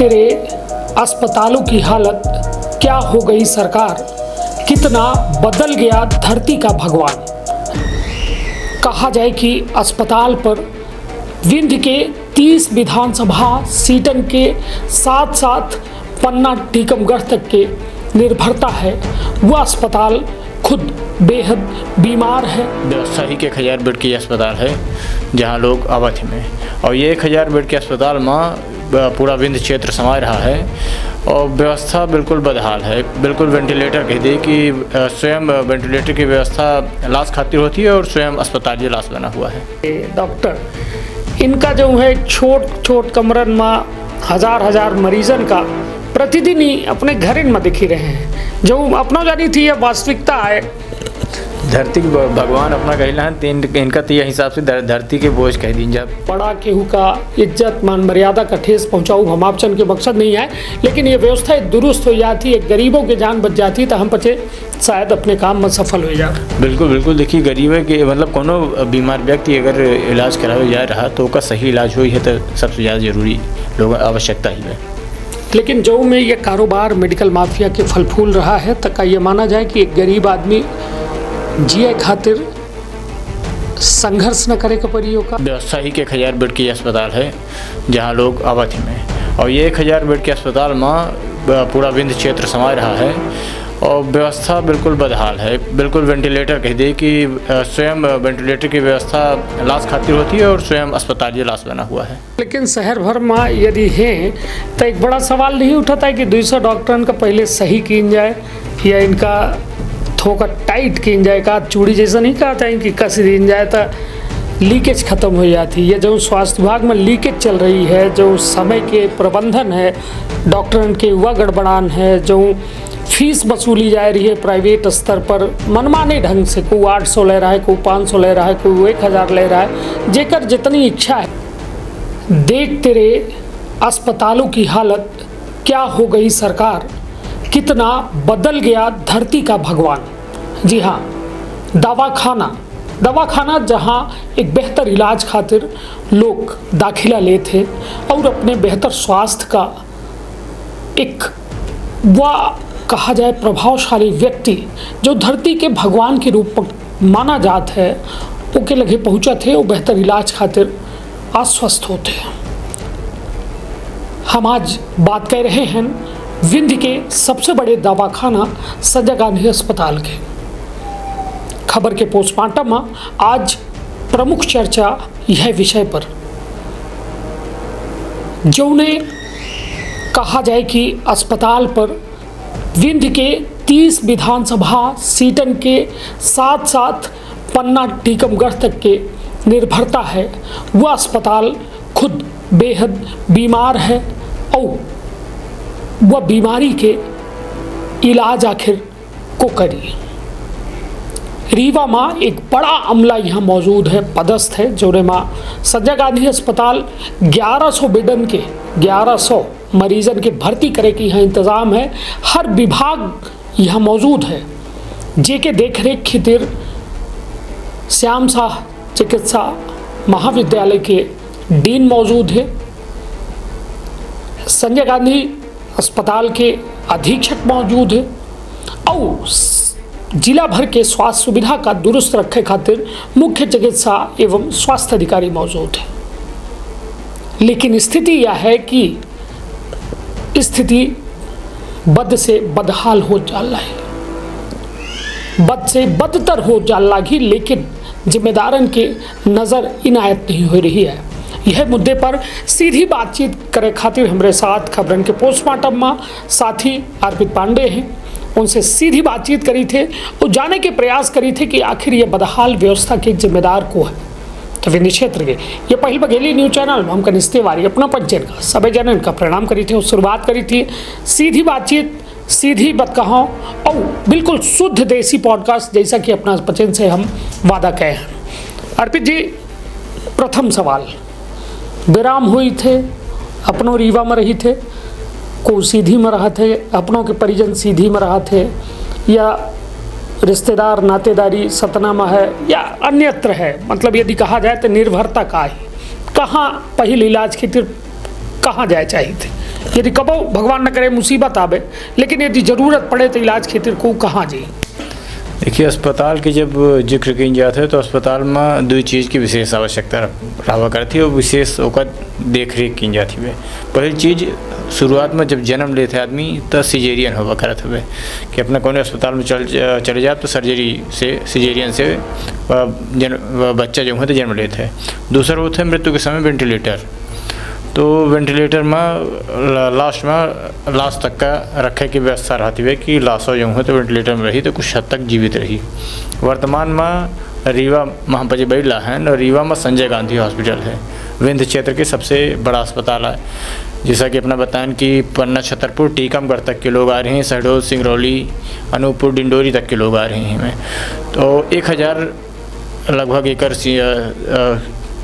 तेरे अस्पतालों की हालत क्या हो गई सरकार, कितना बदल गया धरती का भगवान। कहा जाए कि अस्पताल पर विंध्य के 30 विधानसभा सीटन के साथ साथ पन्ना टीकमगढ़ तक के निर्भरता है। वह अस्पताल खुद बेहद बीमार है। व्यवस्था ही के 1000 बेड की अस्पताल है जहां लोग अवधि में, और ये 1000 बेड के अस्पताल में पूरा विंध्य क्षेत्र समाये रहा है और व्यवस्था बिल्कुल बदहाल है। बिल्कुल वेंटिलेटर कह दे कि स्वयं वेंटिलेटर की व्यवस्था लाश खातिर होती है और स्वयं अस्पताल ये लाश बना हुआ है। डॉक्टर इनका जो है छोट छोट कमरन में हजार मरीजन का प्रतिदिन ही अपने घर में दिखी रहे हैं। जो अपना जानी थी यह वास्तविकता है। धरती के भगवान अपना कहला है, इनका तो यह हिसाब से धरती के बोझ कह दीजिए। बड़ा केहू का इज्जत मान मर्यादा का ठेस पहुँचाऊ हम आप चंद के मकसद नहीं है, लेकिन ये व्यवस्था दुरुस्त हो जाती है, गरीबों की जान बच जाती तो हम बचे शायद अपने काम में सफल हो जाए। बिल्कुल देखिए, गरीब है कि मतलब कोनो बीमार व्यक्ति अगर इलाज करावे जा रहा तो उसका सही इलाज हो है तो सबसे ज़्यादा जरूरी लोग आवश्यकता ही है। लेकिन जो में ये कारोबार मेडिकल माफिया के फल फूल रहा है तक का ये माना जाए कि एक गरीब आदमी जिए खातिर संघर्ष न करे का परियोग का। व्यवस्था ही के 1000 बेड की अस्पताल है जहां लोग अवधि में, और ये 1000 बेड के अस्पताल में पूरा विंध्य क्षेत्र समाये रहा है और व्यवस्था बिल्कुल बदहाल है। बिल्कुल वेंटिलेटर कह दे कि स्वयं वेंटिलेटर की व्यवस्था लाश खातिर होती है और स्वयं अस्पताल ये लाश बना हुआ है। लेकिन शहर भर में यदि है तो एक बड़ा सवाल नहीं उठाता है कि 200 डॉक्टरन का पहले सही किन जाए या इनका थोड़ा टाइट किन जाए, का चूड़ी जैसा नहीं कहा था कि कस दिन जाए तो लीकेज खत्म हो जाती है। जो स्वास्थ्य विभाग में लीकेज चल रही है, जो समय के प्रबंधन है, डॉक्टरन के युवा गड़बड़ान है, जो फीस वसूली जा रही है प्राइवेट स्तर पर मनमाने ढंग से, कोई 800 ले रहा है, कोई 500 ले रहा है, कोई 1000 ले रहा है, जेकर जितनी इच्छा है। देख तेरे अस्पतालों की हालत क्या हो गई सरकार, कितना बदल गया धरती का भगवान। जी हाँ, दवाखाना जहाँ एक बेहतर इलाज खातिर लोग दाखिला ले थे और अपने बेहतर स्वास्थ्य का एक वह कहा जाए प्रभावशाली व्यक्ति जो धरती के भगवान के रूप में माना जाता है, उनके लगे पहुँचा थे, वो बेहतर इलाज खातिर आश्वस्त होते हैं। हम आज बात कर रहे हैं विंध्य के सबसे बड़े दवाखाना संजय गांधी अस्पताल के। खबर के पोस्टमार्टम में आज प्रमुख चर्चा यह विषय पर, जो ने कहा जाए कि अस्पताल पर विंध्य के 30 विधानसभा सीटन के साथ साथ पन्ना टीकमगढ़ तक के निर्भरता है। वह अस्पताल खुद बेहद बीमार है और वह बीमारी के इलाज आखिर को करी। रीवा में एक बड़ा अमला यहाँ मौजूद है, पदस्थ है, जोरे में संजय गांधी अस्पताल 1100 बेडन के 1100 मरीजन के भर्ती करे की यहाँ इंतज़ाम है। हर विभाग यहाँ मौजूद है, जेके देख रेख खातिर श्याम शाह चिकित्सा महाविद्यालय के डीन मौजूद है। संजय गांधी अस्पताल के अधीक्षक मौजूद है और जिला भर के स्वास्थ्य सुविधा का दुरुस्त रखे खातिर मुख्य चिकित्सा एवं स्वास्थ्य अधिकारी मौजूद है। लेकिन स्थिति यह है कि स्थिति बद से बदहाल हो जाला है, बद से बदतर हो जाला ही, लेकिन जिम्मेदारन के नज़र इनायत नहीं हो रही है। यह मुद्दे पर सीधी बातचीत करे खातिर हमारे साथ खबरन के पोस्टमार्टम में साथी अर्पित पांडे हैं। उनसे सीधी बातचीत करी थे और जाने के प्रयास करी थे कि आखिर ये बदहाल व्यवस्था के जिम्मेदार को है। तो विंध्य क्षेत्र के ये पहल बघेली न्यूज चैनल में हम कनिस्ते वारी अपना पंचन का सभी जनन का प्रणाम करी थे और शुरुआत करी थी सीधी बातचीत, सीधी बात कहा और बिल्कुल शुद्ध देसी पॉडकास्ट जैसा कि अपना पचन से हम वादा कहे हैं। अर्पित जी, प्रथम सवाल, विराम हुई थे, अपनों रीवा में रही थे, को सीधी में रहा थे, अपनों के परिजन सीधी में रहा थे, या रिश्तेदार नातेदारी सतना में है या अन्यत्र है, मतलब यदि कहा जाए तो निर्भरता का है, कहाँ पहले इलाज खातिर कहाँ जाए चाहिए थे यदि कबो भगवान न करे मुसीबत आवे, लेकिन यदि जरूरत पड़े तो इलाज खातिर को कहाँ जाए? देखिए, अस्पताल की जब जिक्र कई जाता है तो अस्पताल में दो चीज़ की विशेष आवश्यकता रहा करती है और विशेष ओकर देख रेख की जाती है। पहली चीज़, शुरुआत में जब जन्म लेते आदमी तो सिजेरियन होगा करत हुए कि अपना कौन अस्पताल में चले जाए तो सर्जरी से सिजेरियन से बच्चा जो है तो जन्म लेते हैं। दूसरा होता है मृत्यु के समय वेंटिलेटर। तो वेंटिलेटर में लास्ट तक का रखे की व्यवस्था रहती है कि लाशों जो है तो वेंटिलेटर में रही तो कुछ हद तक जीवित रही। वर्तमान में रीवा महापजी बैला है और रीवा में संजय गांधी हॉस्पिटल है, विंध्य क्षेत्र के सबसे बड़ा अस्पताल है। जैसा कि अपना बताएं कि पन्ना, छतरपुर, टीकमगढ़ तक के लोग आ रहे हैं, शहडोल, सिंगरौली, अनूपपुर, डिंडोरी तक के लोग आ रहे हैं। तो 1000 लगभग एकड़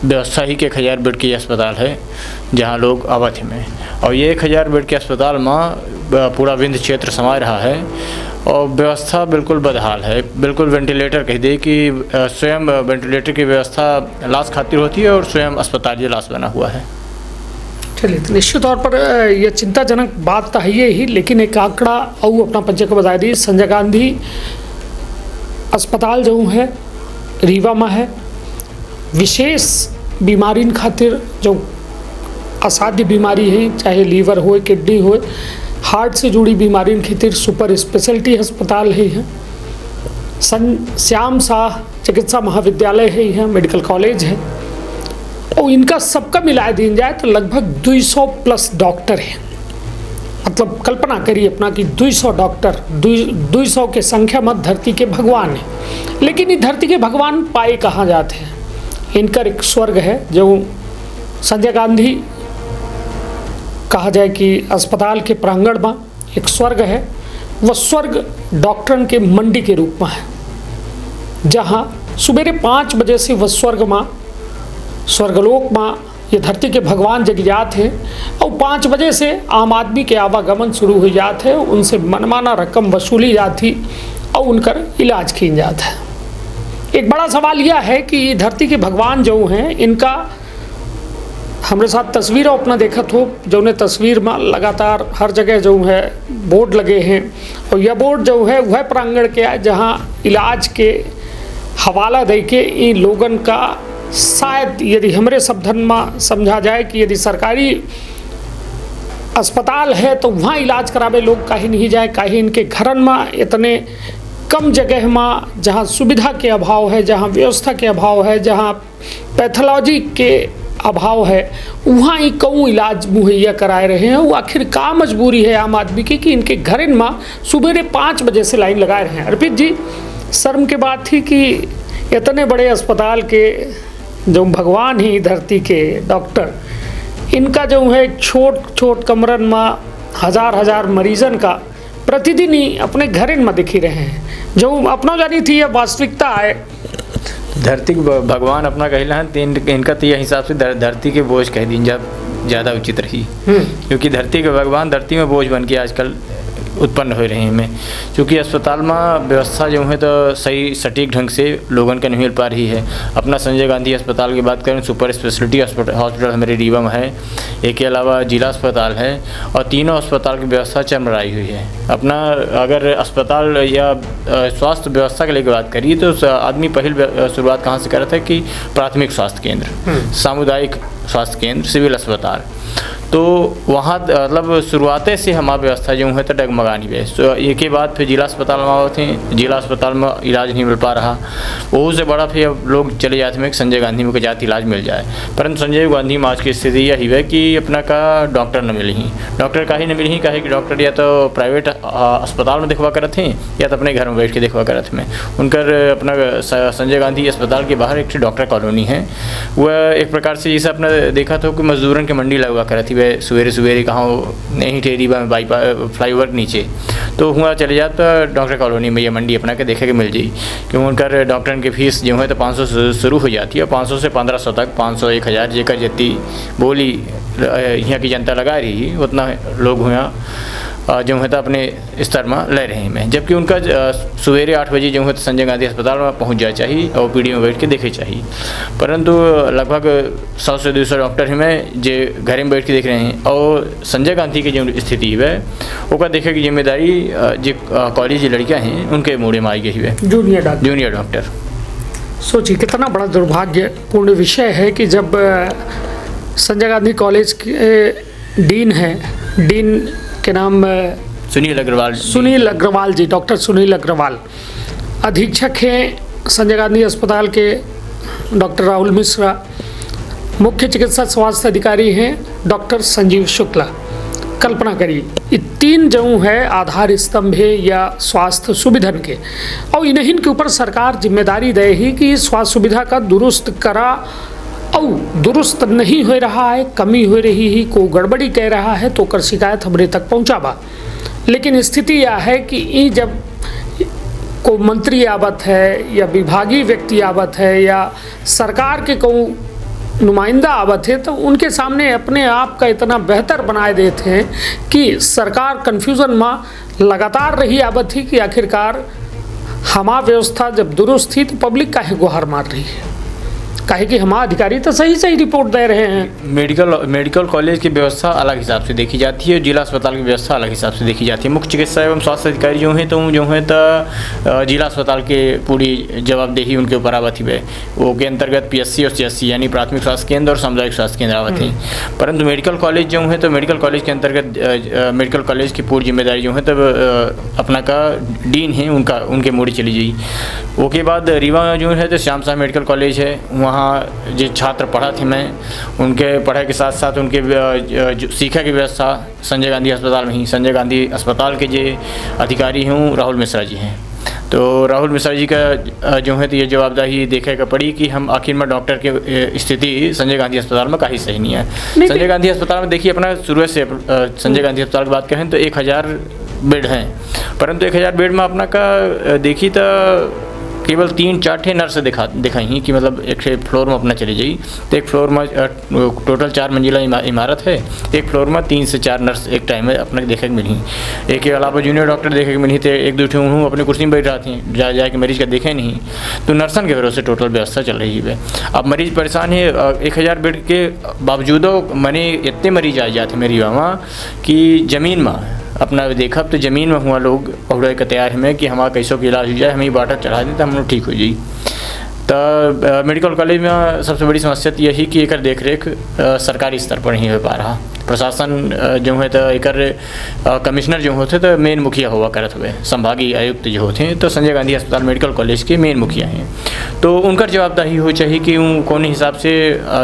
व्यवस्था ही के 1000 बेड की अस्पताल है जहां लोग अवधि में, और ये 1000 बेड के अस्पताल में पूरा विंध्य क्षेत्र समा रहा है और व्यवस्था बिल्कुल बदहाल है। बिल्कुल वेंटिलेटर कह दे कि स्वयं वेंटिलेटर की व्यवस्था लाश खातिर होती है और स्वयं अस्पताल लाश बना हुआ है। चलिए, तो निश्चित तौर पर यह चिंताजनक बात तो है ही, लेकिन एक आंकड़ा और अपना पंचे को बता दी। संजय गांधी अस्पताल जो है रीवा में है, विशेष बीमारी खातिर जो असाध्य बीमारी है, चाहे लीवर हो, किडनी हो, हार्ट से जुड़ी बीमारी खातिर सुपर स्पेशलिटी अस्पताल है। श्याम शाह चिकित्सा महाविद्यालय है, मेडिकल कॉलेज है, और इनका सबका मिला दी जाए तो लगभग 200 प्लस डॉक्टर हैं। मतलब कल्पना करिए अपना कि 200 डॉक्टर, 200 के संख्या मत धरती के भगवान है। लेकिन ये धरती के भगवान पाए कहाँ जाते हैं? इनका एक स्वर्ग है जो संजय गांधी कहा जाए कि अस्पताल के प्रांगण में एक स्वर्ग है। वह स्वर्ग डॉक्टरन के मंडी के रूप में है, जहाँ सुबेरे 5 बजे से वह स्वर्ग में, स्वर्गलोक में ये धरती के भगवान जग जाते हैं और 5 बजे से आम आदमी के आवागमन शुरू हो जाते हैं। उनसे मनमाना रकम वसूली जाती और उनका इलाज किया जाता है। एक बड़ा सवाल यह है कि धरती के भगवान जो हैं, इनका हमारे साथ तस्वीर अपना देखा हो, जो ने तस्वीर में लगातार हर जगह जो है बोर्ड लगे हैं, और यह बोर्ड जो है वह प्रांगण के है जहाँ इलाज के हवाला दे के इन लोगन का, शायद यदि हमारे शब्दन में समझा जाए कि यदि सरकारी अस्पताल है तो वहाँ इलाज करावे लोग काहे नहीं जाए, काहे इनके घरन में इतने कम जगह में, जहाँ सुविधा के अभाव है, जहाँ व्यवस्था के अभाव है, जहाँ पैथोलॉजी के अभाव है, वहाँ ही कौन इलाज मुहैया कराए रहे हैं। वो आखिर का मजबूरी है आम आदमी की कि इनके घर में सुबेरे 5 बजे से लाइन लगाए रहे हैं। अर्पित जी, शर्म की बात थी कि इतने बड़े अस्पताल के जो भगवान ही धरती के डॉक्टर, इनका जो है छोट कमरन में हजार मरीजन का प्रतिदिन ही अपने घर में दिखी रहे हैं, जो अपना जानी थी यह वास्तविकता है। धरती भगवान अपना कहला है, इनका तो यह हिसाब से धरती के बोझ कह दी ज़्यादा उचित रही, क्योंकि धरती के भगवान धरती में बोझ बन के आजकल उत्पन्न हो रहे हैं। क्योंकि अस्पताल में व्यवस्था जो है तो सही सटीक ढंग से लोगों का नहीं मिल पा रही है। अपना संजय गांधी अस्पताल की बात करें, सुपर स्पेशलिटी हॉस्पिटल हमारे रीवा में है, एक के अलावा जिला अस्पताल है, और तीनों अस्पताल की व्यवस्था चरमराई हुई है। अपना अगर अस्पताल या स्वास्थ्य व्यवस्था के लिए बात करिए तो आदमी पहले शुरुआत कहाँ से कर रहा था कि प्राथमिक स्वास्थ्य केंद्र, सामुदायिक स्वास्थ्य केंद्र, सिविल अस्पताल, तो वहाँ मतलब शुरुआते से हमारी व्यवस्था जो है तो डगमगानी है। तो ये के बाद फिर जिला अस्पताल में आते हैं, जिला अस्पताल में इलाज नहीं मिल पा रहा, वो से बड़ा फिर अब लोग चले जाते हैं कि संजय गांधी में के जाते इलाज मिल जाए। परंतु संजय गांधी में आज की स्थिति यही है कि अपना का डॉक्टर न मिले ही, डॉक्टर का ही न मिले ही, कहे कि डॉक्टर या तो प्राइवेट अस्पताल में दिखवा करते हैं या तो अपने घर में बैठ के दिखवा करते हैं। उनकर अपना संजय गांधी अस्पताल के बाहर एक डॉक्टर कॉलोनी है, वह एक प्रकार से जैसे अपना देखा था कि मजदूरन की मंडी लगवा कर थी, वह सवेरे कहाँ नहीं ठहरी बाईपास फ्लाईओवर नीचे, तो हुआ चले जाते तो डॉक्टर कॉलोनी में ये मंडी अपना के देखे के मिल जाए। क्योंकि उनकर डॉक्टरन की फीस जो है तो 500 से शुरू हो जाती है, 500 से 1500 तक, 500 1000 जेकर जितनी बोली यहाँ की जनता लगा रही उतना लोग हुआ जो है तो अपने स्तर में ले रहे हैं, जबकि उनका सवेरे 8 बजे जो है तो संजय गांधी अस्पताल में पहुंच जाए चाहिए और ओपीडी में बैठ के देखे चाहिए। परंतु लगभग 100 से 200 डॉक्टर हमें जो घर में बैठ के देख रहे हैं और संजय गांधी की जो स्थिति है वो देखे की जिम्मेदारी जो कॉलेज लड़कियाँ हैं उनके मोड़े में आई गई है, जूनियर डॉक्टर। सोचिए कितना बड़ा दुर्भाग्यपूर्ण विषय है कि जब संजय गांधी कॉलेज के डीन के नाम सुनील अग्रवाल जी, डॉक्टर सुनील अग्रवाल, अधीक्षक हैं संजय गांधी अस्पताल के डॉक्टर राहुल मिश्रा, मुख्य चिकित्सा स्वास्थ्य अधिकारी हैं डॉक्टर संजीव शुक्ला। कल्पना करिए ये 3 जो है आधार स्तंभ है या स्वास्थ्य सुविधन के, और इन्हीं के ऊपर सरकार जिम्मेदारी दे ही कि स्वास्थ्य सुविधा का दुरुस्त करा और दुरुस्त नहीं हो रहा है, कमी हो रही ही, को गड़बड़ी कह रहा है तो कर शिकायत हमरे तक पहुँचावा। लेकिन स्थिति यह है कि ये जब को मंत्री आवत है या विभागीय व्यक्ति आवत है या सरकार के को नुमाइंदा आवत है तो उनके सामने अपने आप का इतना बेहतर बनाए देते हैं कि सरकार कन्फ्यूज़न में लगातार रही आवत थी कि आखिरकार हमारी व्यवस्था जब दुरुस्त थी तो पब्लिक काहे गुहार मार रही है, काहे कि हमारे अधिकारी तो सही रिपोर्ट दे रहे हैं। मेडिकल कॉलेज की व्यवस्था अलग हिसाब से देखी जाती है, जिला अस्पताल की व्यवस्था अलग हिसाब से देखी जाती है। मुख्य चिकित्सा एवं स्वास्थ्य अधिकारी जो हैं तो जिला अस्पताल के पूरी जवाबदेही उनके ऊपर आवत ही है, वो के अंतर्गत PSC और CSC यानी प्राथमिक स्वास्थ्य केंद्र और सामुदायिक स्वास्थ्य केंद्र आवत हैं। परंतु मेडिकल कॉलेज जो है तो मेडिकल कॉलेज के अंतर्गत मेडिकल कॉलेज की पूरी जिम्मेदारी जो है तब अपना का डीन है उनके मोड़ी चली गई। उसके बाद रीवा जो है तो श्याम साहब मेडिकल कॉलेज है, वहाँ जो छात्र पढ़ा थे मैं उनके पढ़ाई के साथ साथ उनके सीखा की व्यवस्था संजय गांधी अस्पताल में ही, संजय गांधी अस्पताल के जो अधिकारी हूँ राहुल मिश्रा जी हैं। तो राहुल मिश्रा जी का जो है तो ये जवाबदारी देखेगा पड़ी कि हम आखिर में डॉक्टर की स्थिति संजय गांधी अस्पताल में काफ़ी सही नहीं है। संजय गांधी अस्पताल में देखिए अपना शुरू से संजय गांधी अस्पताल की बात करें तो 1000 बेड हैं, परंतु 1000 बेड में अपना का देखी तो केवल 3-4 नर्स दिखाई कि मतलब एक फ्लोर में अपना चली जाई तो एक फ्लोर में टोटल 4 मंजिला इमारत है, एक फ्लोर में 3 से 4 नर्स एक टाइम में अपने देखे मिली। एक के अलावा जूनियर डॉक्टर देखे मिली थे, 1-2 हूँ अपनी कुर्सी में बैठ रहा थी, जाके मरीज का देखे नहीं, तो नर्सन के भरोसे टोटल व्यवस्था चल रही है। अब मरीज परेशान है, 1000 बेड के बावजूद मैंने इतने मरीज आ जाते मेरी वहाँ कि ज़मीन में अपना देखा तो ज़मीन में हुआ लोग और का तैयार है कि हमारा कैसों का इलाज हो जाए, हमें वाटर चढ़ा दें तो हम लोग ठीक हो जाए। तो मेडिकल कॉलेज में सबसे बड़ी समस्या यही कि एक देख रेख सरकारी स्तर पर नहीं हो पा रहा। प्रशासन जो है तो एक कमिश्नर जो होते तो मेन मुखिया हुआ करते हुए, संभागीय आयुक्त जो होते हैं तो संजय गांधी अस्पताल मेडिकल कॉलेज के मेन मुखिया हैं, तो उनका जवाबदारी हो चाहिए कि कौन हिसाब से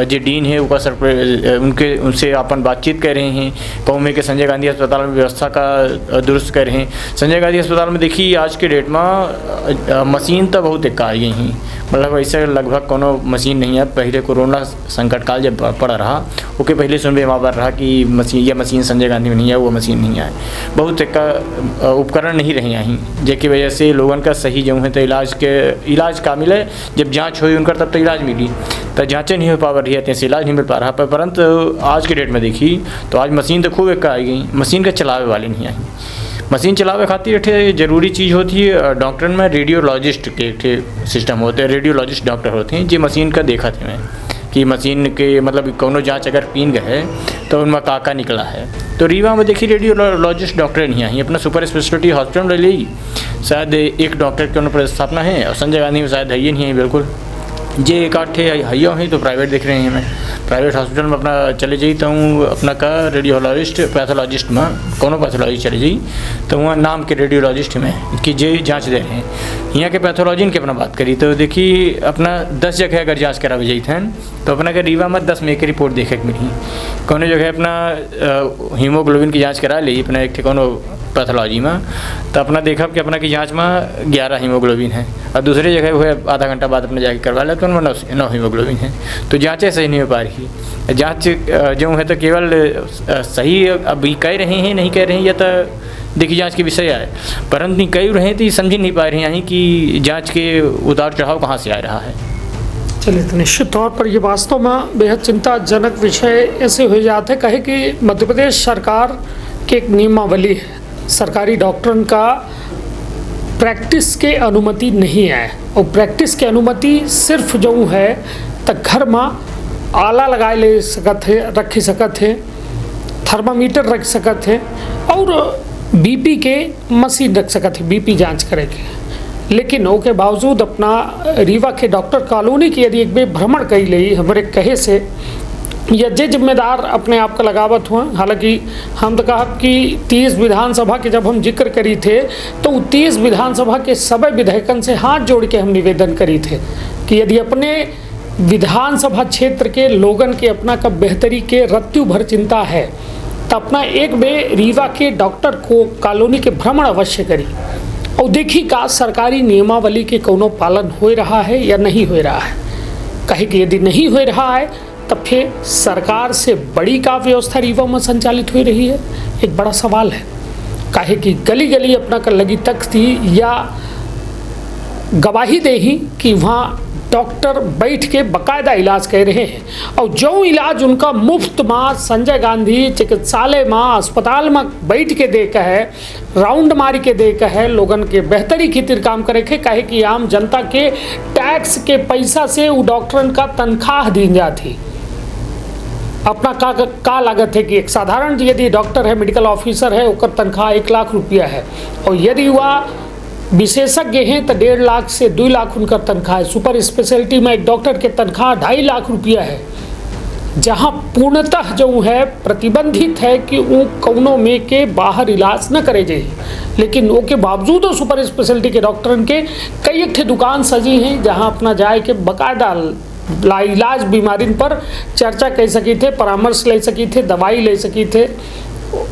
जो डीन है उनसे अपन बातचीत कर रहे हैं, कौमे के संजय गांधी अस्पताल में व्यवस्था का दुरुस्त कर रहे हैं। संजय गांधी अस्पताल में देखिए आज के डेट में मशीन तो बहुत एक आ गई हैं, मतलब ऐसे लगभग कोनो मशीन नहीं है। पहले कोरोना संकट काल जब पड़ा रहा ओके पहले सुनबे वहाँ पर रहा कि मशीन संजय गांधी में नहीं है, वो मशीन नहीं है, बहुत एक का उपकरण नहीं रहे हैं, जिसकी वजह से लोगों का सही जो है तो इलाज का मिले, जब जांच हुई उनका तब तो इलाज मिली, तो जाँचें नहीं हो पा रही है, तैसे इलाज नहीं मिल पा रहा। परंतु आज के डेट में देखी तो आज मशीन तो खूब एक आई गई, मशीन का चलावे वाले नहीं आई। मशीन चलावे खातिर एक जरूरी चीज़ होती है डॉक्टर में रेडियोलॉजिस्ट के एक सिस्टम होते हैं, रेडियोलॉजिस्ट डॉक्टर होते हैं जो मशीन का देखा थे मैं कि मशीन के मतलब कोनो जांच अगर पीन गए तो उनमें काका निकला है। तो रीवा में देखिए रेडियोलॉजिस्ट डॉक्टर नहीं आई, अपना सुपर स्पेशलिटी हॉस्पिटल में ले ली, शायद एक डॉक्टर की उन्होंने स्थापना है और संजय गांधी में शायद है नहीं है बिल्कुल, जे एक आठे हइया हैं तो प्राइवेट देख रहे हैं। मैं प्राइवेट हॉस्पिटल में अपना चले जाई तो हूँ अपना का रेडियोलॉजिस्ट पैथोलॉजिस्ट में कोनो पैथोलॉजी चले जाई तो वहाँ नाम के रेडियोलॉजिस्ट में कि जे जांच दे रहे हैं। यहाँ के पैथोलॉजी की अपना बात करी तो देखिए अपना 10 जगह अगर जांच करावे जाई थे तो अपना के रीवा में 10 में एक रिपोर्ट देखे के मिली। कोनो जगह अपना हीमोग्लोबिन की जाँच करा ली अपना एक कोनो पैथोलॉजी में तो अपना देखा कि अपना की जांच में 11 हीमोग्लोबिन है और दूसरी जगह वो आधा घंटा बाद अपने जाके करवा लिया तो उनमें 9 हीमोग्लोबिन है। तो जांचें सही नहीं हो पा रही। जांच जो है तो केवल सही अभी कह रहे हैं नहीं कह रहे हैं या तो देखिए जांच के विषय आए, परंतु कई रहे तो ये समझ नहीं पा रहे हैं कि जाँच के उतार चढ़ाव कहाँ से आ रहा है। चलिए तो निश्चित तौर पर ये वास्तव में बेहद चिंताजनक विषय ऐसे हो जाते कहे कि मध्य प्रदेश सरकार की एक नियमावली है सरकारी डॉक्टरन का प्रैक्टिस के अनुमति नहीं है, और प्रैक्टिस के अनुमति सिर्फ जो है तो घर में आला लगाए ले सकत है, रख सकत है, थर्मामीटर रख सकत है और बीपी के मशीन रख सकत है बीपी जांच करे के। लेकिन ओके बावजूद अपना रीवा के डॉक्टर कॉलोनी की यदि एक बेर भ्रमण कई ली हमारे कहे से या जे जिम्मेदार अपने आप का लगावत हुआ। हालांकि हम तो कहा कि 30 विधानसभा के जब हम जिक्र करी थे तो 30 विधानसभा के सभी विधायकन से हाथ जोड़ के हम निवेदन करी थे कि यदि अपने विधानसभा क्षेत्र के लोगन के अपना का बेहतरी के रत्तु भर चिंता है तो अपना एक बे रीवा के डॉक्टर को कॉलोनी के भ्रमण अवश्य करी और देखी का सरकारी नियमावली के कोनो पालन हो रहा है या नहीं हो रहा है। कहे कि यदि नहीं हो रहा है तब फिर सरकार से बड़ी का व्यवस्था रीवा में संचालित हो रही है, एक बड़ा सवाल है। काहे कि गली गली अपना कर लगी तक थी या गवाही दे ही कि वहाँ डॉक्टर बैठ के बकायदा इलाज कर रहे हैं और जो इलाज उनका मुफ्त में संजय गांधी चिकित्सालय में अस्पताल में बैठ के दे का है, राउंड मारी के दे का है, लोगन के बेहतरी खातिर काम करे के। काहे कि आम जनता के टैक्स के पैसा से वो डॉक्टरन का तनख्वाह दी जाती। अपना का लागत है कि एक साधारण यदि डॉक्टर है, मेडिकल ऑफिसर है, उसका तनख्वाह 1 लाख रुपया है और यदि वह विशेषज्ञ हैं तो 1.5 लाख से 2 लाख उनका तनख्वाह है। सुपर स्पेशलिटी में एक डॉक्टर के तनख्वाह 2.5 लाख रुपया है, जहां पूर्णतः जो है प्रतिबंधित है कि वो कौनों में के बाहर इलाज न करे जाए। लेकिन वो के बावजूद सुपर स्पेशलिटी के डॉक्टरन के कई एक दुकान सजी हैं जहां अपना जाए के बाकायदा इलाज बीमारी पर चर्चा कर सकी थे, परामर्श ले सकी थे, दवाई ले सकी थे,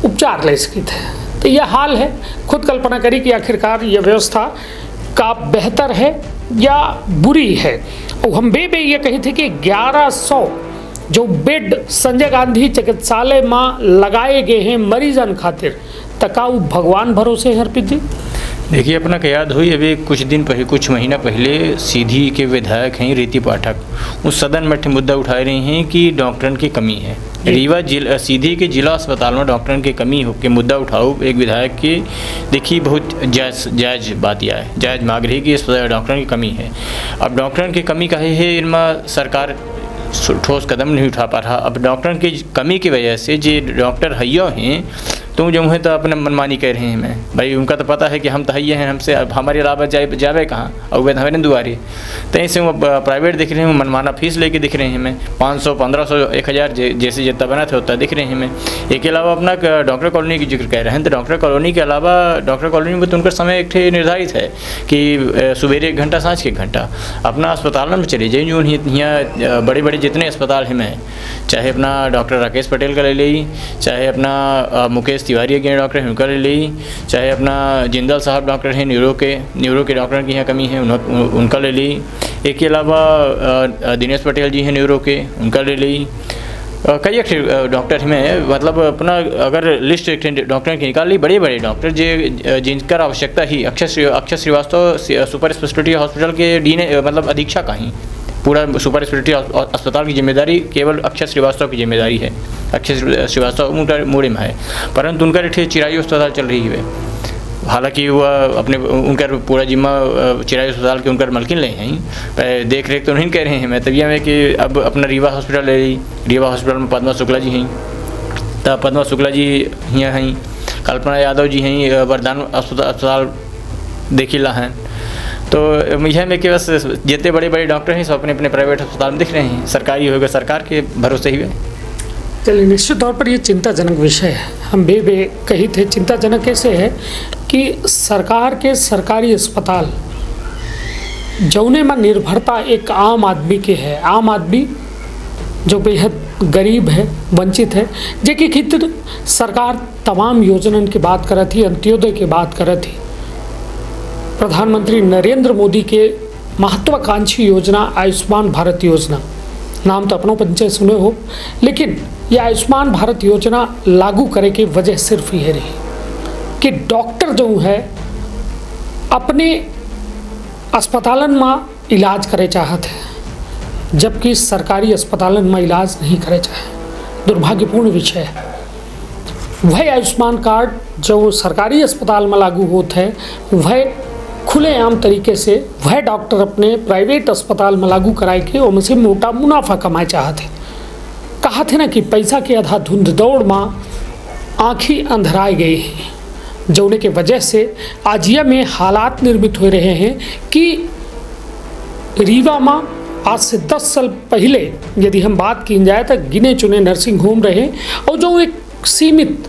उपचार ले सकी थे। तो यह हाल है। खुद कल्पना करी कि आखिरकार यह व्यवस्था का बेहतर है या बुरी है। और हम बे ये कही थे कि 1100 जो बेड संजय गांधी चिकित्सालय में लगाए गए हैं मरीजन खातिर तकाऊ भगवान भरोसे है। अर्पित जी देखिए, अपना का याद हुई अभी कुछ महीना पहले सीधी के विधायक हैं रीति पाठक, उस सदन में मुद्दा उठा रहे हैं कि डॉक्टरन की कमी है। रीवा सीधी के जिला अस्पताल में डॉक्टरन की कमी हो के मुद्दा उठाओ एक विधायक की। देखिए, बहुत जायज़ बात यह है, जायज़ मांग रही कि इस डॉक्टरन की कमी है। अब डॉक्टरन की कमी कहे है, इनमें सरकार ठोस कदम नहीं उठा पा रहा। अब डॉक्टरन की कमी की वजह से जो डॉक्टर हैया हैं तुम जो है तो अपने मनमानी कह रहे हैं। मैं भाई उनका तो पता है कि हम तो हैया हैं, हमसे अब हमारे अलावा जावे कहाँ, और वे हमारे दुआरे तो ऐसे वो प्राइवेट दिख रहे हैं, मनमाना फीस लेके दिख रहे हैं। मैं 500 1500 1000 जैसे जितना बना था उतना दिख रहे हैं। मैं एक के अलावा अपना डॉक्टर कॉलोनी की जिक्र कह रहे हैं, तो डॉक्टर कॉलोनी के अलावा डॉक्टर कॉलोनी में तो उनका समय एक निर्धारित है कि सवेरे 1 घंटा सांझ के 1 घंटा अपना अस्पताल में चले जाइए। जो यहाँ बड़े बड़े जितने अस्पताल हैं, मैं चाहे अपना डॉक्टर राकेश पटेल का ले ली, चाहे अपना मुकेश तिवारी के डॉक्टर हैं उनका ले ली, चाहे अपना जिंदल साहब डॉक्टर हैं न्यूरो के डॉक्टर की यहाँ कमी है उनका ले ली। एक के अलावा दिनेश पटेल जी हैं न्यूरो के, उनका ले ली। कई डॉक्टर में मतलब अपना अगर लिस्ट डॉक्टर की निकाल ली, बड़े बड़े डॉक्टर जिनका आवश्यकता ही अक्षर श्रीवास्तव सुपर स्पेशलिटी हॉस्पिटल के डीन मतलब अधीक्षक ही, पूरा सुपर स्पेशलिटी अस्पताल की जिम्मेदारी केवल अक्षर श्रीवास्तव की जिम्मेदारी है। अक्षर श्रीवास्तव मुड़े में है, परंतु उनका चिरायु अस्पताल चल रही है। हालांकि वह अपने उनका पूरा जिम्मा चिरायु अस्पताल के उनका मलकिन ले हैं, देख रेख तो नहीं कह रहे हैं। मैं तभी में कि अब अपना रीवा हॉस्पिटल ले ली, रीवा हॉस्पिटल में पद्मा शुक्ला जी हैं, तो पद्मा शुक्ला जी यहाँ हैं, कल्पना यादव जी हैं, वरदान अस्पताल देखिला हैं। तो यह में कि बस जितने बड़े बड़े डॉक्टर हैं सब अपने अपने प्राइवेट अस्पताल में दिख रहे हैं, सरकारी होगा सरकार के भरोसे ही है। चलिए, निश्चित तौर पर ये चिंताजनक विषय है। हम बे कही थे चिंताजनक कैसे है कि सरकार के सरकारी अस्पताल जौने में निर्भरता एक आम आदमी के है, आम आदमी जो बेहद गरीब है, वंचित है, जेके खातिर सरकार तमाम योजनन की बात करत थी, अंत्योदय की बात करत थी। प्रधानमंत्री नरेंद्र मोदी के महत्वाकांक्षी योजना आयुष्मान भारत योजना, नाम तो अपनों पंचायत सुने हो, लेकिन यह आयुष्मान भारत योजना लागू करे की वजह सिर्फ ये रही कि डॉक्टर जो है अपने अस्पतालन में इलाज करे चाहते हैं, जबकि सरकारी अस्पतालन में इलाज नहीं करे चाहे। दुर्भाग्यपूर्ण विषय है। वह आयुष्मान कार्ड जो सरकारी अस्पताल में लागू होता है वह खुलेआम तरीके से वह डॉक्टर अपने प्राइवेट अस्पताल में लागू कराए के और से मोटा मुनाफा कमाए चाहते। कहा थे ना कि पैसा के आधा धुंध दौड़ में आँखी अंधराए गए हैं, जोने के वजह से आज यह में हालात निर्मित हो रहे हैं कि रीवा में आज से 10 साल पहले यदि हम बात की जाए तो गिने चुने नर्सिंग होम रहे और जो एक सीमित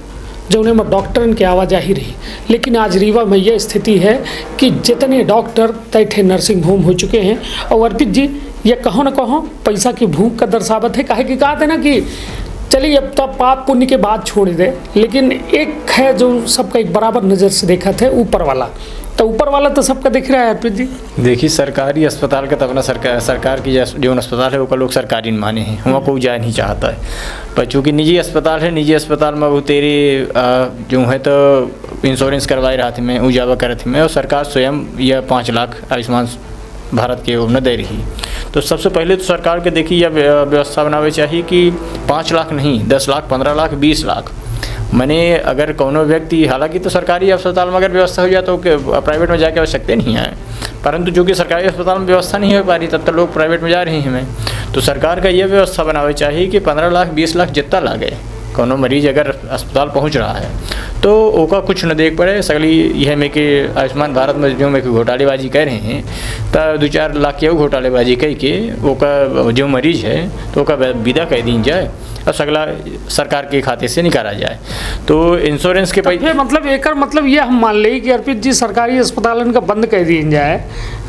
जो उन्हें डॉक्टरन की आवाजाही रही, लेकिन आज रीवा में यह स्थिति है कि जितने डॉक्टर तैठे नर्सिंग होम हो चुके हैं। और अर्पित जी ये कहो न कहो पैसा की भूख का दर्शावत है। काहे कि कहा था ना कि चलिए अब तो पाप पुण्य के बाद छोड़ दे, लेकिन एक है जो सबका एक बराबर नज़र से देखा था ऊपर वाला, तो ऊपर वाला तो सबका दिख रहा है अर्पित जी। देखिए सरकारी अस्पताल का तो अपना सरकार की जो अस्पताल है वो लोग सरकारी माने हैं, वहाँ कोई जाए नहीं चाहता है। पर चूँकि निजी अस्पताल है, निजी अस्पताल में वो तेरे जो है तो इंश्योरेंस करवाए रहा थी मैं उजावा कर थी मैं, और सरकार स्वयं यह 5 लाख आयुष्मान भारत के न दे रही। तो सबसे पहले तो सरकार के देखिए यह व्यवस्था बनावे चाहिए कि 5 लाख नहीं 10 लाख 15 लाख 20 लाख मैंने अगर कोनो व्यक्ति, हालांकि तो सरकारी अस्पताल में अगर व्यवस्था हो जाए तो प्राइवेट में जाके आवश्यकता नहीं है, परंतु जो कि सरकारी अस्पताल में व्यवस्था नहीं हो पा रही तब तक लोग प्राइवेट में जा रहे हैं हमें। तो सरकार का ये व्यवस्था बनावे चाहिए कि 15 लाख 20 लाख जितना लागे कोनो मरीज अगर अस्पताल पहुंच रहा है तो ओका कुछ न देख पड़े। सगली यह में कि आयुष्मान भारत में जो में घोटालेबाजी कर रहे हैं तो 2-4 लाख की घोटालेबाजी कह के ओका जो मरीज है तो ओका विदा कह दी जाए और सगला सरकार के खाते से निकाला जाए। तो इंश्योरेंस के पैसे मतलब एक मतलब ये हम मान लें कि अर्पित जी सरकारी अस्पतालन का बंद कर दिया जाए,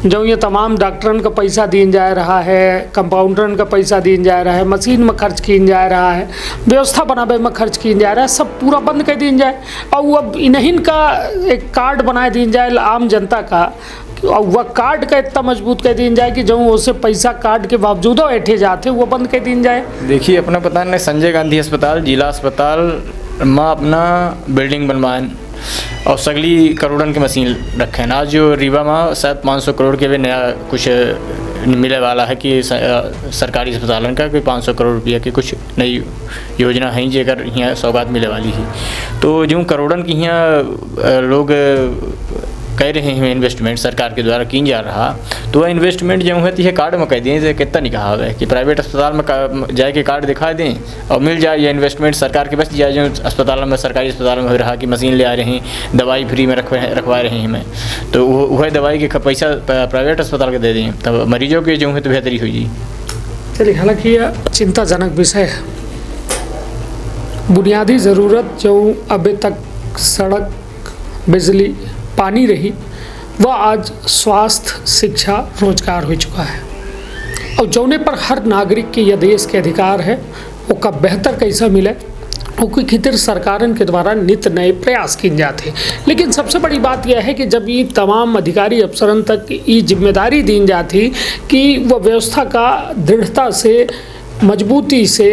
जो ये तमाम डॉक्टरन का पैसा दिया जा रहा है, कंपाउंडरन का पैसा दिया जा रहा है, मशीन में खर्च किया जा रहा है, व्यवस्था बनावे में खर्च किया जा रहा है, सब पूरा बंद कर दिया जाए और अब इन्हीं का एक कार्ड बना दिया जाए आम जनता का, और वह कार्ड का इतना मजबूत कर दिया जाए कि जो उससे पैसा कार्ड के बावजूद बैठे जाते वो बंद कर दिया जाए। देखिए अपना पता नहीं संजय गांधी अस्पताल जिला अस्पताल में अपना बिल्डिंग बनवाएं और सगली करोड़न की मशीन रखें। आज जो रीवा में शायद 500 करोड़ के भी नया कुछ मिले वाला है कि सरकारी अस्पतालन का कोई 500 करोड़ रुपया की कुछ नई योजना है जेकर यहाँ सौगात मिले वाली है। तो जो करोड़न की यहाँ लोग कह रहे हैं इन्वेस्टमेंट सरकार के द्वारा की जा रहा, तो वह इन्वेस्टमेंट जो है तो यह कार्ड में कह दें कितना निकाह है कि प्राइवेट अस्पताल में जाए के कार्ड दिखा दें और मिल जाए यह इन्वेस्टमेंट सरकार के बस जाए। जो अस्पताल में सरकारी अस्पताल में हो रहा कि मशीन ले आ रहे हैं, दवाई फ्री में रखवा रहे हैं हमें, तो वह दवाई के पैसा प्राइवेट अस्पताल के दे दें तब मरीजों के जो है तो बेहतरी हुई। चलिए हालांकि यह चिंताजनक विषय है। बुनियादी ज़रूरत जो अभी तक सड़क बिजली पानी रही वह आज स्वास्थ्य शिक्षा रोजगार हो चुका है, और जौने पर हर नागरिक के यह देश के अधिकार है वो का बेहतर कैसा मिले उसकी खातिर सरकारन के द्वारा नित नए प्रयास किए जाते हैं। लेकिन सबसे बड़ी बात यह है कि जब ये तमाम अधिकारी अफसरन तक ये जिम्मेदारी दी जाती कि वह व्यवस्था का दृढ़ता से मजबूती से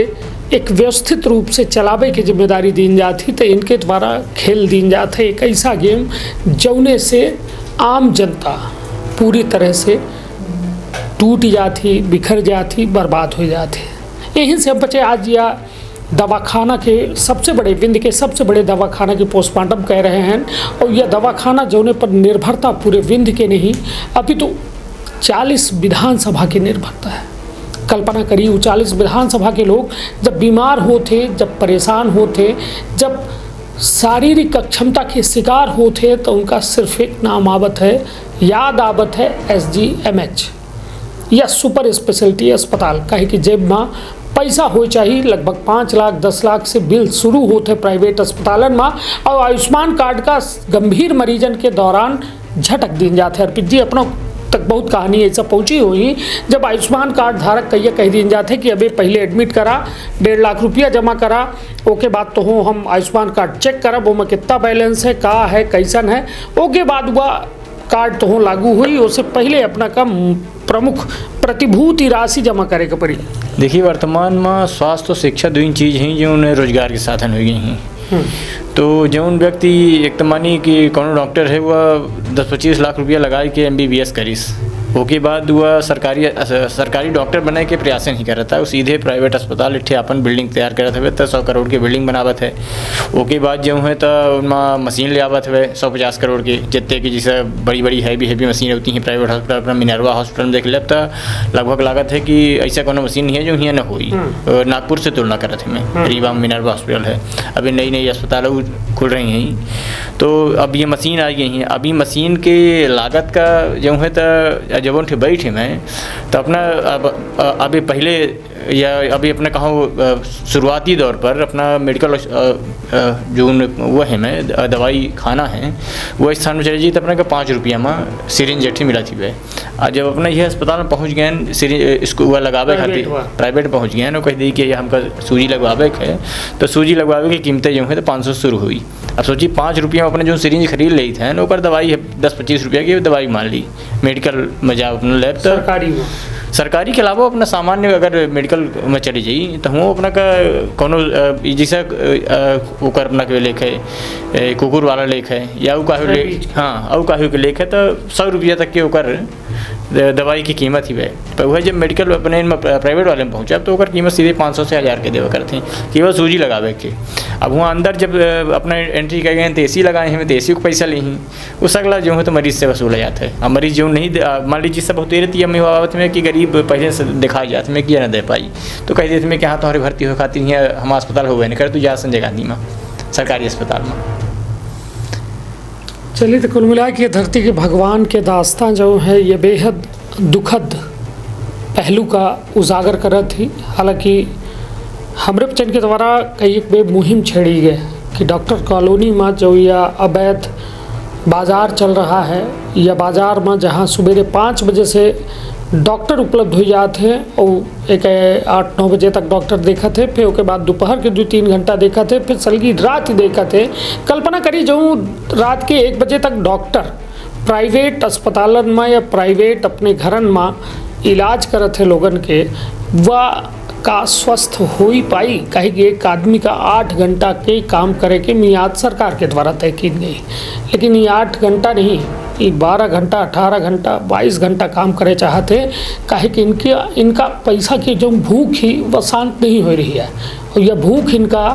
एक व्यवस्थित रूप से चलावे की जिम्मेदारी दी जाती, तो इनके द्वारा खेल दी जाते एक ऐसा गेम जौने से आम जनता पूरी तरह से टूट जाती, बिखर जाती, बर्बाद हो जाती। यहीं से बचे आज या दवाखाना के सबसे बड़े विंध्य के सबसे बड़े दवाखाना के पोस्टमार्टम कह रहे हैं, और यह दवाखाना जौने पर निर्भरता पूरे विंध्य के नहीं अभी तो 40 विधानसभा की निर्भरता है। कल्पना करिए 40 विधानसभा के लोग जब बीमार होते, जब परेशान होते, जब शारीरिक अक्षमता के शिकार होते तो उनका सिर्फ एक नाम आवत है, याद आवत है SGMH या सुपर स्पेशलिटी अस्पताल। कहे कि जेब में पैसा हो चाहिए लगभग 5 लाख 10 लाख से बिल शुरू होते प्राइवेट अस्पतालन में, और आयुष्मान कार्ड का गंभीर मरीजन के दौरान झटक दी जाते। अर्पित जी अपना तक बहुत कहानी ऐसा पहुंची हुई जब आयुष्मान कार्ड धारक कहिए कह दी जाते कि अभी पहले एडमिट करा 1.5 लाख रुपया जमा करा, ओके बाद तो हो हम आयुष्मान कार्ड चेक करब वो में कितना बैलेंस है, का है, कैसन है, ओके बाद वह कार्ड तो हो लागू हुई, उससे पहले अपना का प्रमुख प्रतिभूति राशि जमा करे के पड़ी। देखिए वर्तमान में स्वास्थ्य और शिक्षा दो चीज़ हैं जो उन्हें रोजगार के साधन हो गई हैं। तो जौन व्यक्ति एक तो मानी कि कौन डॉक्टर है वह 10-25 लाख रुपया लगा के MBBS करीस ओके बाद वह सरकारी डॉक्टर बने के प्रयास नहीं करता है, वो सीधे प्राइवेट अस्पताल इट्ठे अपन बिल्डिंग तैयार करत हवे, तो 100 करोड़ की बिल्डिंग बनावत है। ओके बाद जो है तो उनमें मशीन ले आवत हवे 150 करोड़ की, जितने की जैसे बड़ी बड़ी हैवी मशीन होती हैं प्राइवेट हॉस्पिटल, अपना मिनरवा हॉस्पिटल में देख ले तो लगभग लागत है कि ऐसा कोनो मशीन नहीं है जो यहाँ न हुई। नागपुर से तुलना करत है मैं, रीवा में मिनरवा हॉस्पिटल है, अभी नई नई अस्पताल खुल रही हैं, तो अब ये मशीन आ गई हैं। अभी मशीन के लागत का जो है तो जब उनके बैठे मैं तो अपना अभी पहले या अभी अपने कहूँ शुरुआती दौर पर अपना मेडिकल जो वो है मैं दवाई खाना है वो स्थान में चले जी तो अपने का 5 रुपया में सिरिंज जेठी मिला थी वे। और जब अपना ये अस्पताल में पहुँच गए सिरिंज इसको वह लगावे खातिर प्राइवेट पहुँच गए ना, कह दी कि हमका सूजी लगवावे है, तो सूजी लगवावे की कीमतें जो है तो 500 शुरू हुई। अब सोचिए 5 रुपया में अपने जो सिरिंज खरीद ली थे ना ऊपर दवाई 10-25 रुपया की दवाई मान ली मेडिकल में जाओ अपना लैब तो सरकारी के अलावा अपना सामान्य अगर मेडिकल में चली जाइए तो हम अपना का कोनो जैसा ओकर अपना के लेख है कुकुर वाला लेख है या वो काहू लेख, हाँ और काहू के लेख है तो 100 रुपया तक के ओकर दवाई की कीमत ही है। पर वह जब मेडिकल अपने प्राइवेट वाले में पहुँचा तो ओकर कीमत सीधे 500 से 1000 के देवा करते हैं केवल सूजी लगावे के। अब वहाँ अंदर जब अपना एंट्री कर गए तो AC लगाए हैं तो AC को पैसा ली उस अगला जो है तो मरीज से वसूला जाता है। अब मरीज जो नहीं मान लीजिए सब होती रहती है बाबत में कि गरीब पहले से दिखाई जाते में किया ना दे पाई तो कह देते में कि हाँ तुम्हारी भर्ती हो खाती है हम अस्पताल हो गए नहीं कर तू जा संजय गांधी में सरकारी अस्पताल में। चलिए तो कुल मिला के धरती के भगवान के दास्तां जो है ये बेहद दुखद पहलू का उजागर करत थी। हालांकि हमरे बच्चन के द्वारा कई एक बे मुहिम छेड़ी गए कि डॉक्टर कॉलोनी में जो या अवैध बाज़ार चल रहा है या बाज़ार में जहाँ सवेरे 5 बजे से डॉक्टर उपलब्ध हो जाते हैं और एक 8-9 बजे तक डॉक्टर देखा थे, फिर उसके बाद दोपहर के 2-3 घंटा देखा थे, फिर सलगी रात देखा थे। कल्पना करी जो रात के 1 बजे तक डॉक्टर प्राइवेट अस्पतालन में या प्राइवेट अपने घरन में इलाज करत है लोगन के वह का स्वस्थ हो ही पाई। कहे कि एक आदमी का 8 घंटा के काम करे के मियाद सरकार के द्वारा तय की गई, लेकिन ये 8 घंटा नहीं ये 12 घंटा 18 घंटा 22 घंटा काम करे चाहते। कहे कि इनका पैसा की जो भूख ही वह शांत नहीं हो रही है और यह भूख इनका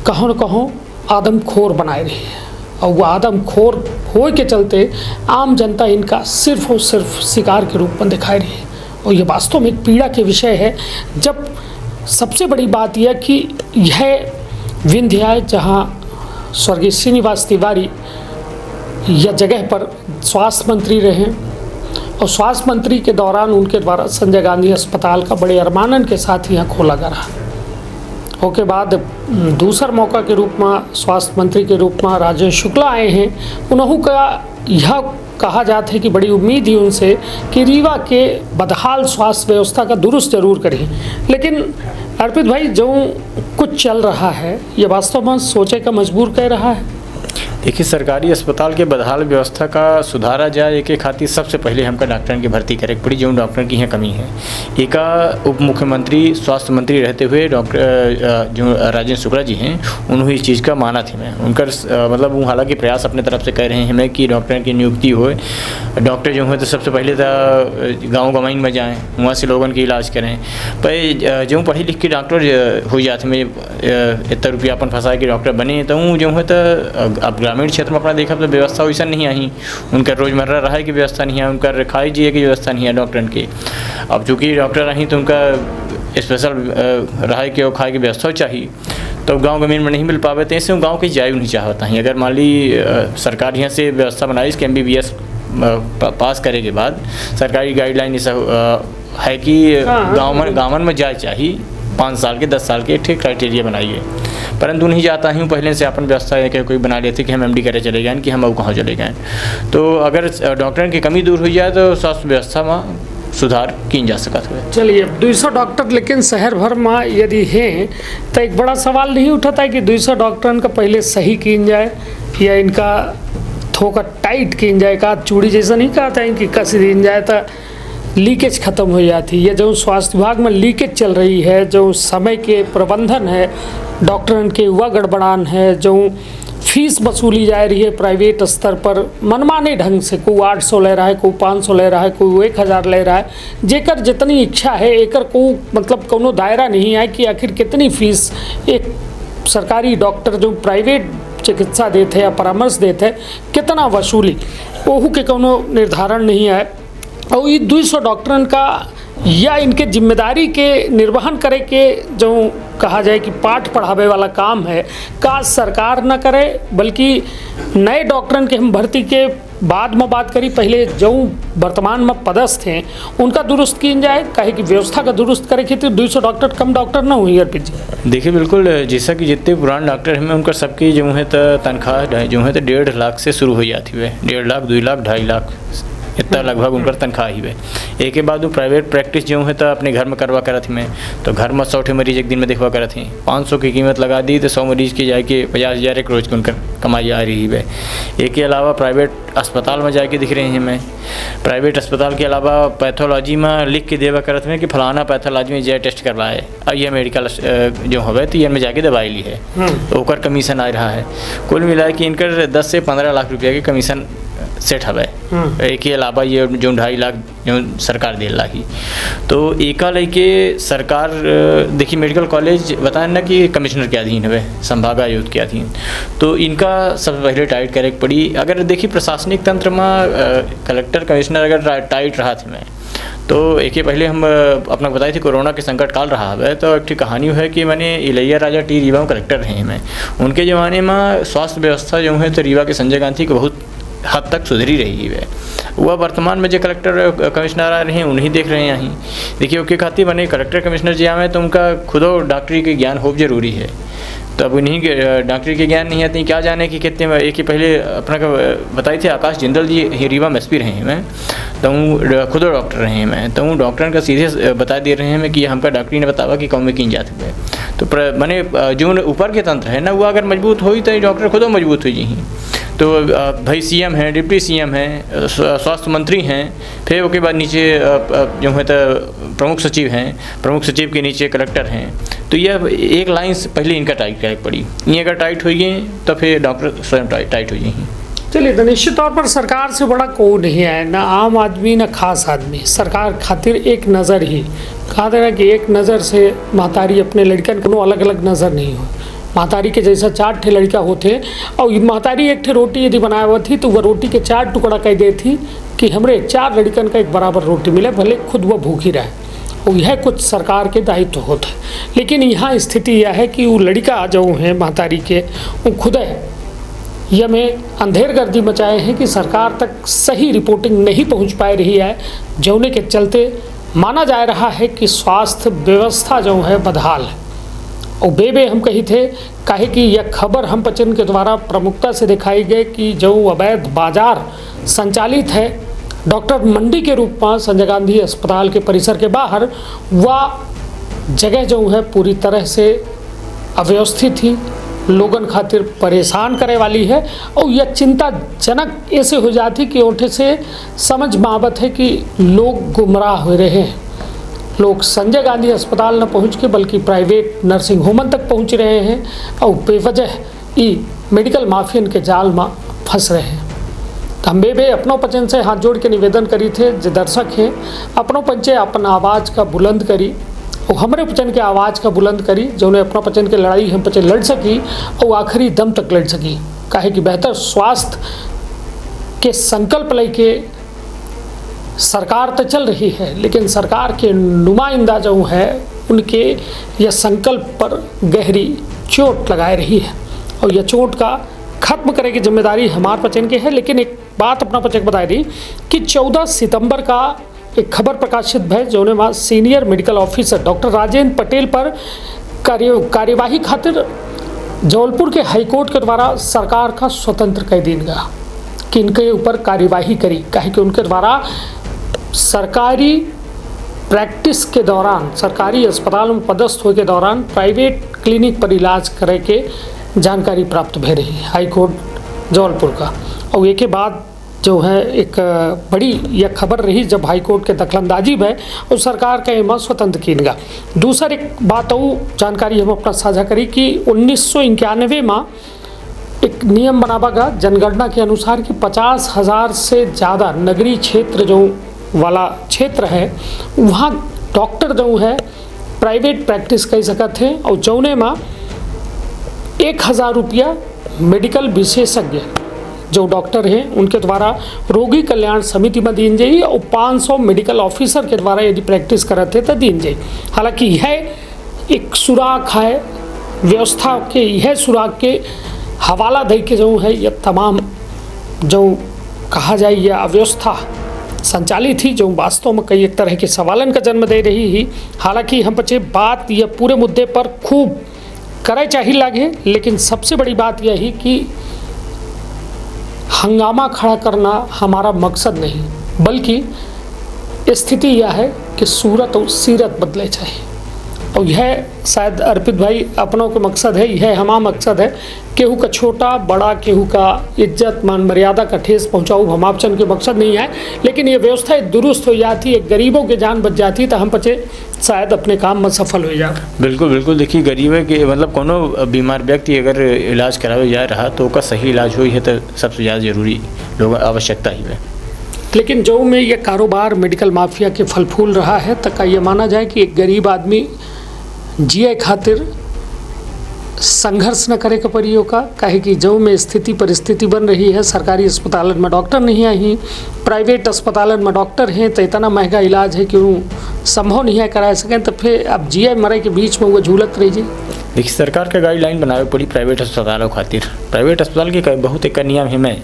कहो न कहो आदमखोर बनाए रही है और वह आदमखोर हो के चलते आम जनता इनका सिर्फ और सिर्फ शिकार के रूप में दिखाई रही है। और ये वास्तव में एक पीड़ा के विषय है। जब सबसे बड़ी बात यह कि यह विंध्य जहाँ स्वर्गीय श्रीनिवास तिवारी यह जगह पर स्वास्थ्य मंत्री रहे और स्वास्थ्य मंत्री के दौरान उनके द्वारा संजय गांधी अस्पताल का बड़े अरमानन के साथ यहाँ खोला गया। उसके बाद दूसर मौका के रूप में स्वास्थ्य मंत्री के रूप में राजेश शुक्ला आए हैं। उन्हों का यह कहा जाता है कि बड़ी उम्मीद ही उनसे कि रीवा के बदहाल स्वास्थ्य व्यवस्था का दुरुस्त जरूर करें। लेकिन अर्पित भाई जो कुछ चल रहा है ये वास्तव में सोचे का मजबूर कर रहा है। देखिए सरकारी अस्पताल के बदहाल व्यवस्था का सुधारा जाए एक खातिर सबसे पहले हमका डॉक्टरन की भर्ती करे पड़ी जो डॉक्टर की यहाँ कमी है। एक उप मुख्यमंत्री स्वास्थ्य मंत्री रहते हुए डॉक्टर जो राजेंद्र शुक्ला जी हैं उन्होंने इस चीज़ का माना थी मैं उनका मतलब वो हालांकि प्रयास अपने तरफ से कर रहे हैं मैं कि डॉक्टर की नियुक्ति हो। डॉक्टर जो है तो सबसे पहले तो गाँव गंवाइन में जाएँ वहाँ से लोगों के इलाज करें। पर जो पढ़े लिख के डॉक्टर हो जाते में इतना रुपया अपन फंसा के डॉक्टर बने तो जो है तो अब ग्रामीण क्षेत्र में अपना देखा तो व्यवस्था वैसा नहीं आई उनका रोजमर्रा रहा की व्यवस्था नहीं है उनका खाई जिए की व्यवस्था नहीं है डॉक्टरन के। अब चूँकि डॉक्टर रही तो उनका स्पेशल रहा के और खाए की व्यवस्था चाहिए तो गांव ग्रामीण में नहीं मिल पावे तो ऐसे गांव के जाए नहीं चाहता है। अगर मान ली सरकार यहाँ से व्यवस्था बनाई इसके MBBS पास करे के बाद सरकारी गाइडलाइन ऐसा है कि गाँव में जाए चाहिए 5 साल के 10 साल के ठीक क्राइटेरिया बनाइए, परंतु नहीं जाता हूँ पहले से अपन व्यवस्था है कोई बना लेते कि हम MD करे चले गए कि हम अब कहाँ चले गए। तो अगर डॉक्टर की कमी दूर हो जाए तो स्वास्थ्य व्यवस्था में सुधार किया जा सकता है। चलिए 200 डॉक्टर लेकिन शहर भर में यदि हैं तो एक बड़ा सवाल नहीं उठाता है कि 200 डॉक्टरन का पहले सही किया जाए या इनका थोड़ा टाइट किया जाए का चूड़ी जैसा नहीं कहता है कि कस दी जाए तो लीकेज ख़त्म हो जाती है। जो स्वास्थ्य विभाग में लीकेज चल रही है जो समय के प्रबंधन है डॉक्टरन के वह गड़बड़ान है जो फीस वसूली जा रही है प्राइवेट स्तर पर मनमाने ढंग से। कोई 800 ले रहा है, कोई 500 ले रहा है, कोई 1000 ले रहा है। जेकर जितनी इच्छा है एकर को मतलब कोनो दायरा नहीं है कि आखिर कितनी फीस एक सरकारी डॉक्टर जो प्राइवेट चिकित्सा देते या परामर्श देते कितना वसूली, ओहू के कोनो निर्धारण नहीं है। और ये 200 डॉक्टरन का या इनके जिम्मेदारी के निर्वहन करे के जो कहा जाए कि पाठ पढ़ावे वाला काम है का सरकार न करे, बल्कि नए डॉक्टरन के हम भर्ती के बाद में बात करी, पहले जो वर्तमान में पदस्थ हैं उनका दुरुस्त की जाए। कहे कि व्यवस्था का दुरुस्त करे कि 200 डॉक्टर कम डॉक्टर ना हुई अर्पित जी। देखिए बिल्कुल, जैसा कि जितने पुराने डॉक्टर हैं उनका सबकी जो है तो तनख्वाह जो है तो 1.5 लाख से शुरू हो जाती है। 1.5 लाख, 2 लाख, 2.5 लाख इतना लगभग उनका तनख्वाह ही है। एक के बाद वो प्राइवेट प्रैक्टिस जो है तो अपने घर में करवा कर थी मैं, तो घर में 100 मरीज एक दिन में देखवा कर थी। 500 की कीमत लगा दी तो 100 मरीज की जाके 50,000 एक रोज़ की उनका कमाई आ रही है। एक के अलावा प्राइवेट अस्पताल में जाके दिख रहे हैं मैं। प्राइवेट अस्पताल के अलावा पैथोलॉजी में लिख के देवा करत में कि फलाना पैथोलॉजी में जे टेस्ट करवाए और ये मेडिकल जो हवे तो ये में जाके दवाई ली है, तो ओकर कमीशन आ रहा है। कुल मिला कि इनकर 10 से 15 लाख रुपया के कमीशन सेट हवे। एक के अलावा ये जो 2.5 लाख जो सरकार दे लागी, तो एका लेके सरकार देखिए मेडिकल कॉलेज बताएं ना कि कमिश्नर के अधीन है, संभागायुक्त के अधीन, तो इनका सबसे पहले टाइट करे पड़ी। अगर देखिए प्रशासनिक तंत्र में कलेक्टर कमिश्नर अगर टाइट रहा थे मैं, तो एक ही पहले हम अपना बताए थे कोरोना के संकट काल रहा है, तो एक कहानी है कि मैंने इलैया राजा टी रीवा कलेक्टर रहे मैं, उनके ज़माने में स्वास्थ्य व्यवस्था जो है तो रीवा के संजय गांधी को बहुत हद तक सुधरी रही है। वह वर्तमान में जो कलेक्टर कमिश्नर आ रहे हैं उन्हीं देख रहे हैं यहीं। देखिए उसके खातिर बने कलेक्टर कमिश्नर जी आए तो उनका खुद डॉक्टरी के ज्ञान हो जरूरी है, तो अब उन्हीं के डॉक्टरी के ज्ञान नहीं आती क्या जाने कि कितने। एक ही पहले अपना का बताई थे आकाश जिंदल जी रीवा में एसपी रहे हैं मैं, तो खुद डॉक्टर रहे हैं मैं, तो डॉक्टर का सीधे बता दे रहे हैं मैं कि हमका डॉक्टरी ने बतावा कि कौन में की जाती है। तो मैंने जो ऊपर के तंत्र है ना वो अगर मजबूत हुई तो डॉक्टर खुद मजबूत हुई ही। तो भाई सीएम हैं, डिप्टी सीएम हैं, स्वास्थ्य मंत्री हैं, फिर उसके बाद नीचे जो है तो प्रमुख सचिव हैं, प्रमुख सचिव के नीचे कलेक्टर हैं, तो यह एक लाइन से पहले इनका टाइट करनी पड़ी। ये अगर टाइट हो गई तो फिर डॉक्टर स्वयं टाइट हो जाएंगे। चलिए, तो निश्चित तौर पर सरकार से बड़ा कोई नहीं है, ना आम आदमी ना खास आदमी। सरकार खातिर एक नज़र ही कहा था कि एक नज़र से महतारी अपने लड़कन को अलग अलग नज़र नहीं हो। महतारी के जैसा 4 ठे लड़का होते और महतारी एक ठे रोटी यदि बनाया हुआ थी तो वह रोटी के 4 टुकड़ा कह दे थी कि हमरे 4 लड़कन का एक बराबर रोटी मिले, भले खुद वह भूखी रहे। और यह कुछ सरकार के दायित्व होते हैं। लेकिन यहाँ स्थिति यह है कि वो लड़का जो है महतारी के वो खुद यह में अंधेर गर्दी मचाए हैं कि सरकार तक सही रिपोर्टिंग नहीं पहुँच पा रही है, जौने के चलते माना जा रहा है कि स्वास्थ्य व्यवस्था जो है बदहाल है। और बेबे हम कही थे काहे कि यह खबर हम पचन के द्वारा प्रमुखता से दिखाई गई कि जो अवैध बाजार संचालित है डॉक्टर मंडी के रूप में संजय गांधी अस्पताल के परिसर के बाहर, वह जगह जो है पूरी तरह से अव्यवस्थित थी, लोगन खातिर परेशान करे वाली है। और यह चिंताजनक ऐसे हो जाती कि ओठे से समझ में आवत है कि लोग गुमराह हो रहे हैं। लोग संजय गांधी अस्पताल न पहुंच के बल्कि प्राइवेट नर्सिंग होमन तक पहुंच रहे हैं और बेवजह ई मेडिकल माफियन के जाल में फंस रहे हैं। तो हम बेबे अपनों पचन से हाथ जोड़ के निवेदन करी थे जो दर्शक हैं अपनों पंचे अपन आवाज़ का बुलंद करी और हमारे पचन के आवाज़ का बुलंद करी, जो उन्हें अपना पचन के लड़ाई हम पचन लड़ सकी और आखिरी दम तक लड़ सकी। काहे कि बेहतर स्वास्थ्य के संकल्प लेके सरकार तो चल रही है, लेकिन सरकार के नुमाइंदा जो है उनके यह संकल्प पर गहरी चोट लगाए रही है और यह चोट का खत्म करने की जिम्मेदारी हमारे पचन के है। लेकिन एक बात अपना पचन बता दी कि 14 सितंबर का एक खबर प्रकाशित है जो ने वहाँ senior medical officer doctor Rajendra Patel पर कार्यवाही खातिर जबलपुर के हाईकोर्ट के द्वारा सरकार का स्वतंत्र कह दी गया कि इनके ऊपर कार्यवाही करी। कहे कि उनके द्वारा सरकारी प्रैक्टिस के दौरान, सरकारी अस्पताल में पदस्थ होने के दौरान प्राइवेट क्लिनिक पर इलाज करे के जानकारी प्राप्त भे रही है हाईकोर्ट जबलपुर का। और एक के बाद जो है एक बड़ी यह खबर रही जब हाईकोर्ट के दखलंदाजी में और सरकार का एम स्वतंत्र किनगा। दूसर एक बात और जानकारी हम अपना साझा करी कि 1991 में एक नियम बनावागा जनगणना के अनुसार कि 50,000 से ज़्यादा नगरीय क्षेत्र जो वाला क्षेत्र है वहाँ डॉक्टर जो है प्राइवेट प्रैक्टिस कर सकते हैं और जौने में 1,000 रुपया मेडिकल विशेषज्ञ जो डॉक्टर हैं उनके द्वारा रोगी कल्याण समिति में दी जाए और 500 मेडिकल ऑफिसर के द्वारा यदि प्रैक्टिस करते तो दी जाए। हालांकि यह एक सुराग है व्यवस्था के, यह सुराग के हवाला दे के जो है यह तमाम जो कहा जाए यह अव्यवस्था संचालित ही जो वास्तव में कई एक तरह के सवालन का जन्म दे रही ही। हालांकि हम बच्चे बात यह पूरे मुद्दे पर खूब करे चाहिए लगे, लेकिन सबसे बड़ी बात यही कि हंगामा खड़ा करना हमारा मकसद नहीं, बल्कि स्थिति यह है कि सूरत और सीरत बदले चाहिए। और यह शायद अर्पित भाई अपनों का मकसद है, यह हमारा मकसद है। केहू का छोटा बड़ा, केहू का इज्जत मान मर्यादा का ठेस पहुँचाऊ हमापचन के मकसद नहीं है, लेकिन ये व्यवस्था दुरुस्त हो जाती है, गरीबों की जान बच जाती तो हम बच्चे शायद अपने काम में सफल हो जाए। बिल्कुल बिल्कुल। देखिए गरीब के मतलब कोनो बीमार व्यक्ति अगर इलाज करावे जा रहा तो उसका सही इलाज हो है तो सबसे ज़्यादा जरूरी लोग आवश्यकता ही है। लेकिन जो में ये कारोबार मेडिकल माफिया के फल फूल रहा है तक ये माना जाए कि एक गरीब आदमी जिए खातिर संघर्ष न करे के परियो का कहे कि जो में स्थिति परिस्थिति बन रही है, सरकारी अस्पतालन में डॉक्टर नहीं आई, प्राइवेट अस्पतालन में डॉक्टर हैं तो इतना महंगा इलाज है कि वो संभव नहीं है करा सकें, तो फिर अब जिए मरे के बीच में वो झूलत रही जी। देखिए सरकार का गाइडलाइन बनावे पड़ी प्राइवेट अस्पतालों खातिर। प्राइवेट अस्पताल के बहुत एक नियम है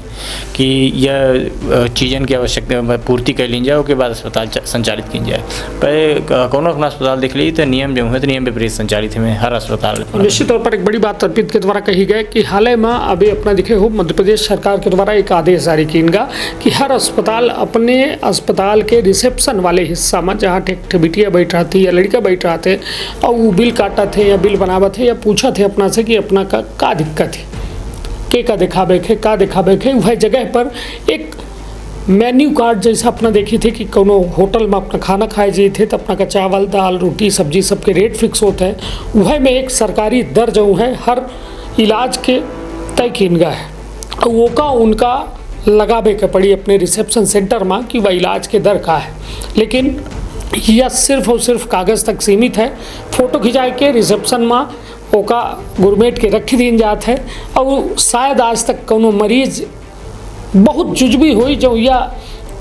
कि यह चीज़न की आवश्यकता पूर्ति कर ली जाए, उसके बाद अस्पताल संचालित की जाए। पर कोनो अपना अस्पताल देख ली तो नियम जो है तो नियम विपरीत संचालित है हर अस्पताल। निश्चित तौर पर एक बड़ी बात अर्पित के द्वारा कही गई कि हाल में अभी अपना दिखे हो मध्य प्रदेश सरकार के द्वारा एक आदेश जारी किएगा कि हर अस्पताल अपने अस्पताल के रिसेप्शन वाले हिस्सा में जहाँ एक बिटिया बैठ रहा थी या लड़का बैठ रहा थे और वो बिल काटा थे या बिल बनावा थे या पूछा थे अपना से कि अपना का दिक्कत है, के का दिखावे है, का दिखावे है, वह जगह पर एक मेन्यू कार्ड जैसा अपना देखी थे कि कोनो होटल में अपना खाना खाए जाए थे तो अपना का चावल दाल रोटी सब्जी सबके रेट फिक्स होते हैं। वह में एक सरकारी दर जो है हर इलाज के तय किनगा है और वो का उनका लगावे के पड़ी अपने रिसेप्शन सेंटर में कि वह इलाज के दर का है। लेकिन यह सिर्फ और सिर्फ कागज़ तक सीमित है। फ़ोटो खिंचाए के रिसेप्शन में ओका गुरमेट के रखी दीन जात है और शायद आज तक कोनो मरीज बहुत जुजबी हुई जो यह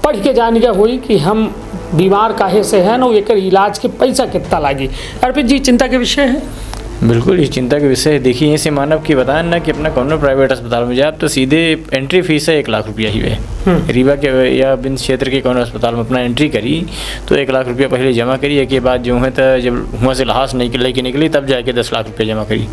पढ़ के जान गया हुई कि हम बीमार काहे से हैं और एक इलाज के पैसा कितना लागी। अर्पित जी चिंता के विषय है। बिल्कुल ये चिंता के विषय है। देखिए इसे मानव की बताएं ना कि अपना कौन प्राइवेट अस्पताल में जाए तो सीधे एंट्री फीस है 1 लाख रुपया ही है। रीवा के या बिंद क्षेत्र के कौन अस्पताल में अपना एंट्री करी तो 1 लाख रुपया पहले जमा करी, के बाद जो है तो जब वहाँ से लहास नहीं लेके निकली तब जाके 10 लाख रुपया जमा करी।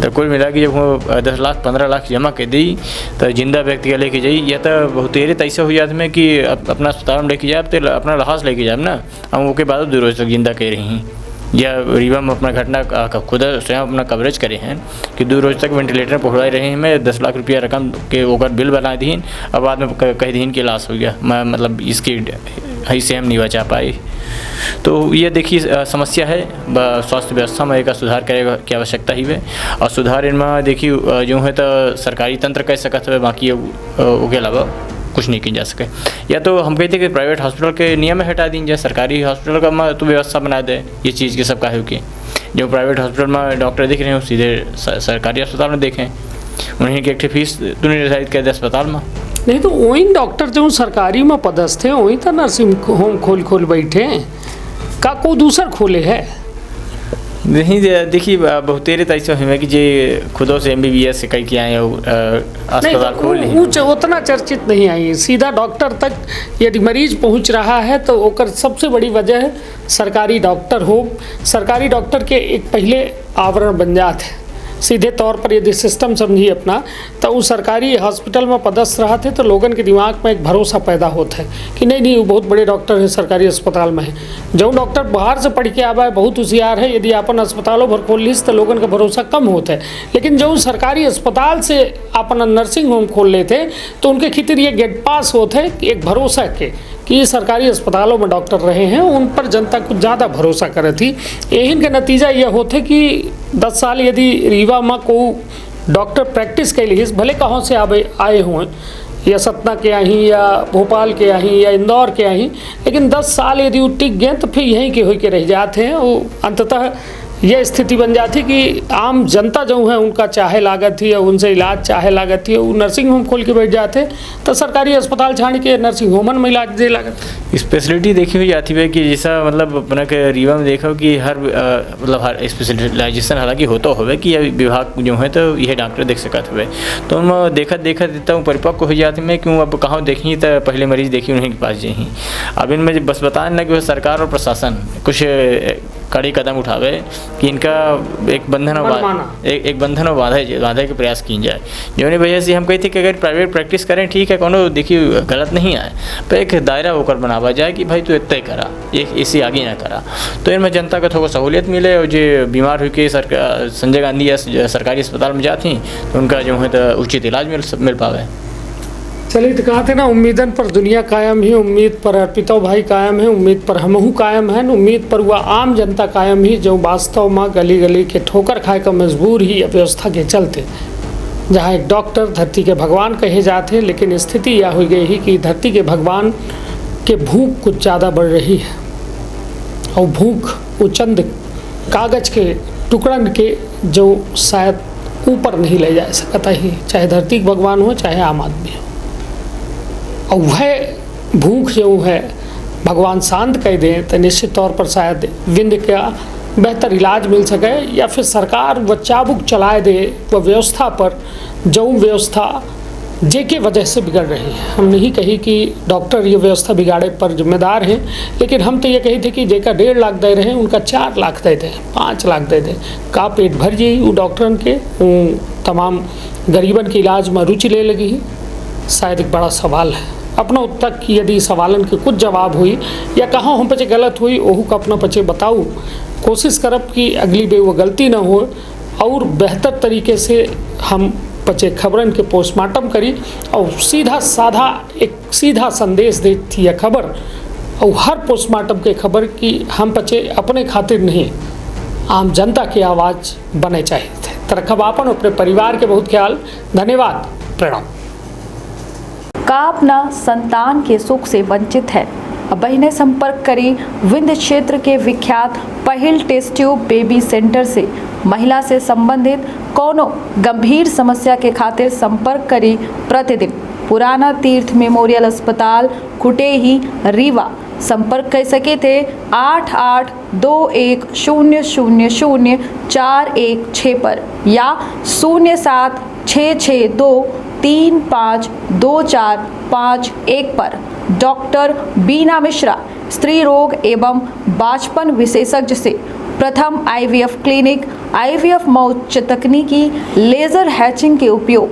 तो कुल मिला के जब वो 10 लाख 15 लाख जमा कर दी तो जिंदा व्यक्ति का लेके जाई या तो बहुत देर ऐसा हो जाते में कि अपना अस्पताल में लेके जाए तो अपना लहास लेके जाए ना हम वो के बाद 2 रोज तक जिंदा कह रही हैं। या रीवा में अपना घटना का खुद स्वयं अपना कवरेज करे हैं कि 2 रोज तक वेंटिलेटर पहुँचाए रहे हैं। मैं 10 लाख रुपया रकम के ओकर बिल बना दी और बाद में कह दी कि लाश हो गया, मैं मतलब इसकी ऐसे हम नहीं बचा पाए। तो ये देखिए समस्या है स्वास्थ्य व्यवस्था में, एक सुधार करे की आवश्यकता ही है और सुधार इनमें देखिए जो है तो सरकारी तंत्र कह सकते है, बाकी उसके अलावा कुछ नहीं की जा सके। या तो हम कहते हैं कि प्राइवेट हॉस्पिटल के नियम हटा दी जाए, सरकारी हॉस्पिटल का तो व्यवस्था बना दे ये चीज़ के सब काहे की जो प्राइवेट हॉस्पिटल में डॉक्टर दिख रहे हो सीधे सरकारी अस्पताल में देखें, उन्हें की एक फीस तो निर्धारित कर दे अस्पताल में। नहीं तो वही डॉक्टर जो सरकारी में पदस्थ है वही तो नर्सिंग होम खोल बैठे का को दूसर खोले है। नहीं देखिए बहुत तेरे ऐसा है कि जे खुदों से MBBS से कई किया है अस्पताल खोल नहीं उतना चर्चित नहीं आई। सीधा डॉक्टर तक यदि मरीज पहुंच रहा है तो ओकर सबसे बड़ी वजह है सरकारी डॉक्टर हो। सरकारी डॉक्टर के एक पहले आवरण बन जाते हैं सीधे तौर पर यदि सिस्टम समझिए अपना तो वो सरकारी हॉस्पिटल में पदस्थ रहा थे तो लोगों के दिमाग में एक भरोसा पैदा होता है कि नहीं वो बहुत बड़े डॉक्टर हैं सरकारी अस्पताल में है। जो डॉक्टर बाहर से पढ़ के आवा है बहुत होशियार है, यदि अपन अस्पतालों भर खोल लीस तो लोगों का भरोसा कम होता है। लेकिन जो सरकारी अस्पताल से अपना नर्सिंग होम खोल लेते तो उनके खितर ये गेट पास होते हैं एक भरोसा के कि सरकारी अस्पतालों में डॉक्टर रहे हैं, उन पर जनता कुछ ज़्यादा भरोसा करे थी। यही के नतीजा यह होते कि 10 साल यदि रीवा में को डॉक्टर प्रैक्टिस के लिए भले कहाँ से आए हुए, या सतना के आई या भोपाल के आई या इंदौर के आई, लेकिन 10 साल यदि वो टिक गए तो फिर यहीं के हो के रह जाते हैं। वो अंततः यह स्थिति बन जाती कि आम जनता जो है उनका चाहे लागत थी, उनसे इलाज चाहे लागत थी, वो नर्सिंग होम खोल के बैठ जाते तो सरकारी अस्पताल छाड़ के नर्सिंग होमन में इलाज दे लागत। स्पेशलिटी देखी हुई जाती है कि जैसा मतलब अपना के रीवा में देखो कि हर मतलब हर स्पेशलाइजेशन हालांकि होता होवे कि यह विभाग जो है तो यह डॉक्टर देख सकते हुए, तो उनमें देखत देता हूँ परिपक्व हो जाती मैं क्यों अब कहाँ देखी तो पहले मरीज देखी उन्हीं के पास जाही। अब इनमें बस बताएं ना कि सरकार और प्रशासन कुछ कड़ी कदम उठावे कि इनका एक बंधन एक बंधन और बाधा के प्रयास की जाए। जो वजह से हम कहते कि अगर प्राइवेट प्रैक्टिस करें ठीक है, कोनो देखिए गलत नहीं आए, पर एक दायरा होकर बनावा जाए कि भाई तू इतना ही करा, ये इसी आगे ना करा, तो इनमें जनता को थोड़ा सहूलियत मिले। और जो बीमार हुई के संजय गांधी या सरकारी अस्पताल में जाती तो उनका जो है तो उचित इलाज मिल पावे। चलिए तो कहा थे ना, उम्मीदन पर दुनिया कायम ही, उम्मीद पर अर्पितो भाई कायम है, उम्मीद पर हमहू कायम है, उम्मीद पर वह आम जनता कायम ही जो वास्तव में गली गली के ठोकर खाए का मजबूर ही अव्यवस्था के चलते। जहाँ एक डॉक्टर धरती के भगवान कहे जाते, लेकिन स्थिति यह हो गई ही कि धरती के भगवान के भूख कुछ ज़्यादा बढ़ रही है, और भूख वो चंद कागज के टुकड़न के जो शायद ऊपर नहीं ले जा सकता ही, चाहे धरती के भगवान हो चाहे आम आदमी हो। और वह भूख जो है भगवान शांत कर दें तो निश्चित तौर पर शायद विंध्य का बेहतर इलाज मिल सके, या फिर सरकार वह चाबुक चलाए दे वह व्यवस्था पर जो व्यवस्था जेके वजह से बिगड़ रही है। हम नहीं कही कि डॉक्टर ये व्यवस्था बिगाड़े पर जिम्मेदार हैं, लेकिन हम तो ये कही थे कि जेका 1.5 लाख दे रहे हैं उनका 4 लाख दे दें, 5 लाख दे दें, का पेट भर जाई वो डॉक्टरन के, तमाम गरीबन के इलाज में रुचि ले लगी ही। शायद एक बड़ा सवाल है अपना तक कि यदि सवालन के कुछ जवाब हुई या कहाँ हम पचे गलत हुई ओहू का अपना पचे बताऊँ, कोशिश करब कि अगली बेर वो गलती ना हो और बेहतर तरीके से हम पचे खबरन के पोस्टमार्टम करी और सीधा साधा एक सीधा संदेश देती है खबर, और हर पोस्टमार्टम के खबर कि हम पचे अपने खातिर नहीं आम जनता की आवाज़ बने चाहिए थे। तरकब आपन अपने परिवार के बहुत ख्याल। धन्यवाद, प्रणाम। का अपना संतान के सुख से वंचित है, अब ने संपर्क करी विंध्य क्षेत्र के विख्यात पहिल टेस्ट ट्यूब बेबी सेंटर से। महिला से संबंधित कोनो गंभीर समस्या के खातिर संपर्क करी प्रतिदिन पुराना तीर्थ मेमोरियल अस्पताल कुटेही रीवा। संपर्क कर सके थे 8821000416 पर या 076623524551 पर। डॉक्टर बीना मिश्रा स्त्री रोग एवं बांझपन विशेषज्ञ से प्रथम IVF क्लिनिक, IVF मौच तकनीकी, लेजर हैचिंग के उपयोग,